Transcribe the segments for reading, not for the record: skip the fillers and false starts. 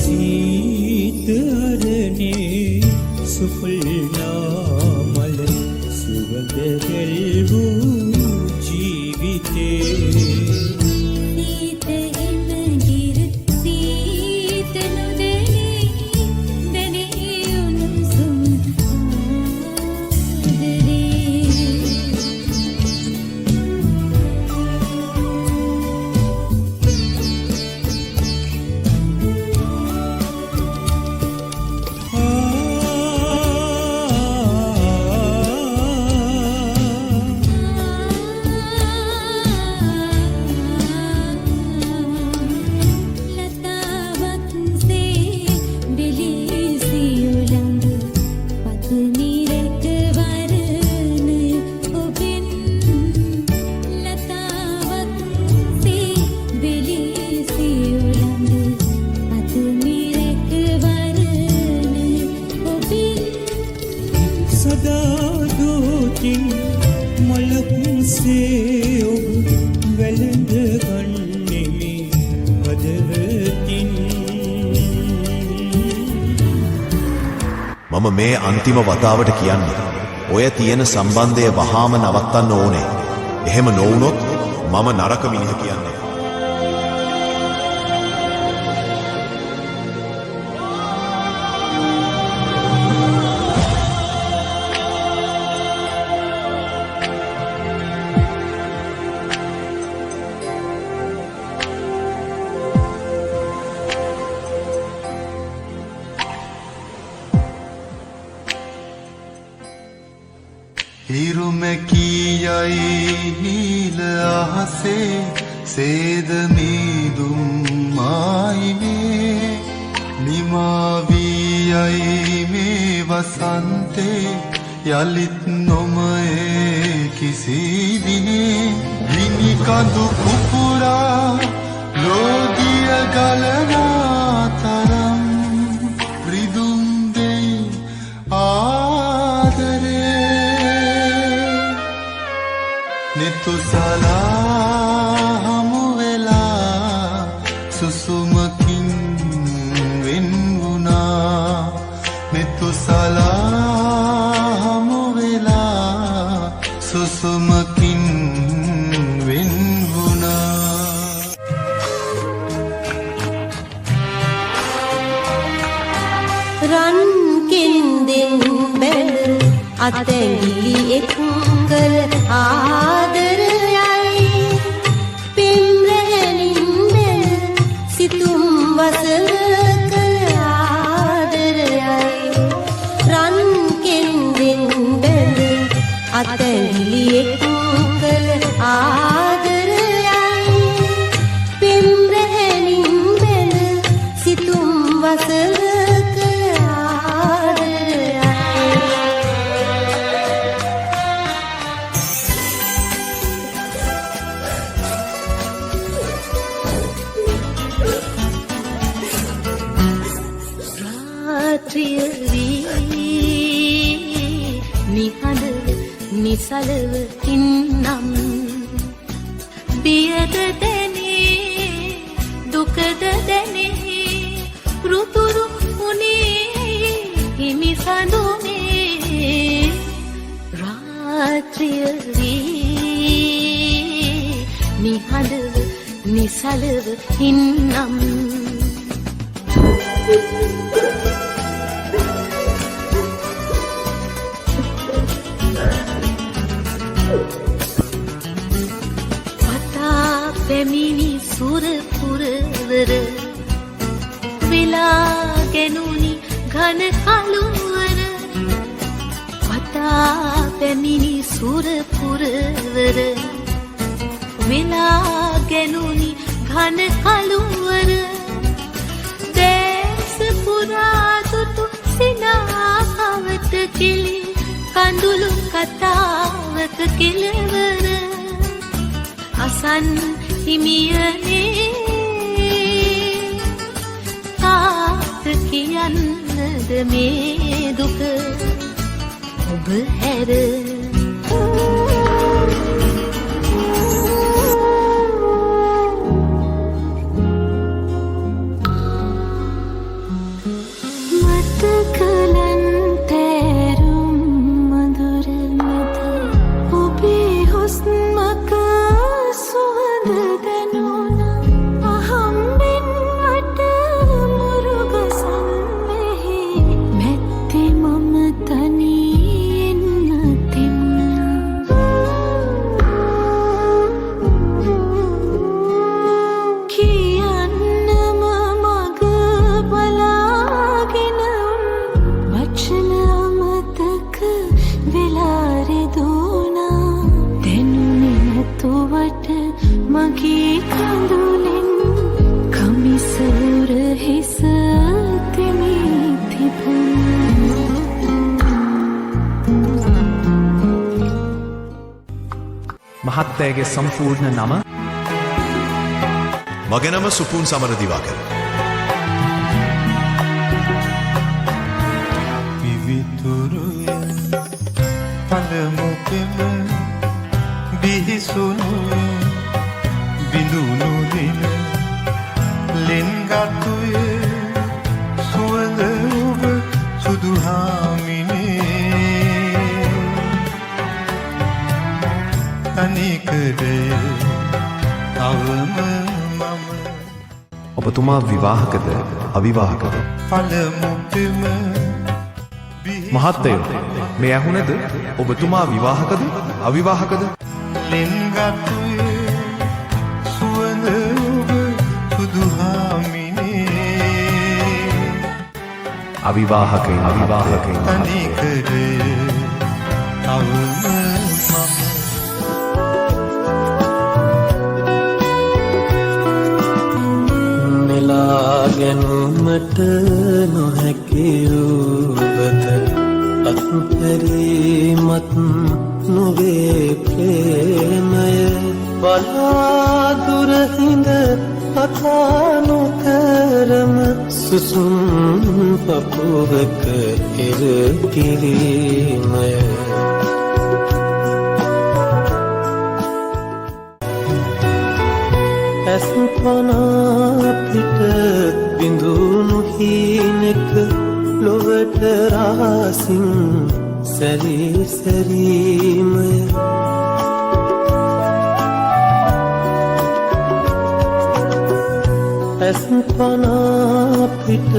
සීත අරනේ සුපුල්නා මල සුවඳ ගැල්වූ ජීවිතේ මම මේ අන්තිම වතාවට කියන්නේ ඔය තියෙන සම්බන්ධය වහාම නවත්තන්න ඕනේ. එහෙම නොවුනොත් මම නරක මිනිහ කියන්නේ. හිරුමැකියයි නීල අහසේ සේද මීදුම් මායිනේ නිමාවීයයි මේ වසන්තේ යලිත් නොමයේ කිසි දිනේ ගිනි කඳු කුපුරා ලෝදිය ගලනා තරම් රිදුම් දෙයි නිතුසලා හමු වෙලා සුසුමකින් වෙන් වුණා නිතුසලා හමු වෙලා සුසුමකින් වෙන් වුණා රන් කින්දෙන් බැල අතැඟිලි එක්කල ආදරයයි පින්රැහෙනින් බැල සිතුම් වසල ආදරයයි රන් කෙන්දෙන් බැල අතැඟිලි එක්කල ආදරයයි පින්රැහෙනින් බැල සිතුම් වසල නිසලව ඉන්නම් බියද දැනේ දුකද දැනේ රුතුරු උනේ හිමි සඳුනේ රාත්‍රිය වී නිහඬව නිසලව ඉන්නම් පැමිණි සුරපුරවර වෙලා ගෙනුනි ඝන කළුවර වතා පැමිණි සුරපුරවර වෙලා ගෙනුනි ඝන කළුවර දේශ පුරා දුටු සිනාවත කිලි කඳුළු කතාවක කෙළවර අසන් හිමියනේ තාත කියන්නද මේ දුක ඔබ හැර මහත්තයාගේ සම්පූර්ණ නම මගේ නම සුපුන් සමරදිවාකර. විවිතුරුය පළමු පෙම බිහිසුණු බිඳුණු දින ලෙන්ගතුය සුවඳ ඔබ සුදුහාමිනේ තනිකරය අවම මම ඔබතුමා විවාහකද අවිවාහකද? පළමු පෙම මහත්තයෝ මේ ඇහුනද ඔබතුමා විවාහකද අවිවාහකද? ලෙන්ගතුය සුවඳ ඔබ සුදුහාමිනේ අවිවාහකයි අවිවාහකයි තනිකරය අවම මෙලා ගැනුමට නොහැකි වූවත අත්හැරීමත් නොවේ ප්‍රේමය බලාදුරහිඳ කතා නොකරම සුසුම් පපුවක එර කිරීමය ඇස් පනා පිට බිඳුණු හීනෙක ලොවට රාසින් සැරී සැරීමය ඇස් පනා පිට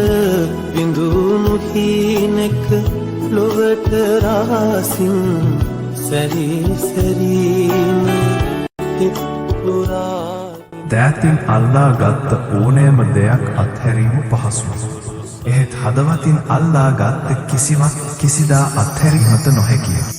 බිඳුණු හීනෙක ලොවට රාසින් සැරී සැරීමය දෑතින් අල්ලා ගත්ත ඕනෑම දෙයක් අත්හැරීම පහසුයි. එහෙත් හදවතින් අල්ලා ගත්ත කිසිවක් කිසිදා අත්හැරීමට නොහැකිය.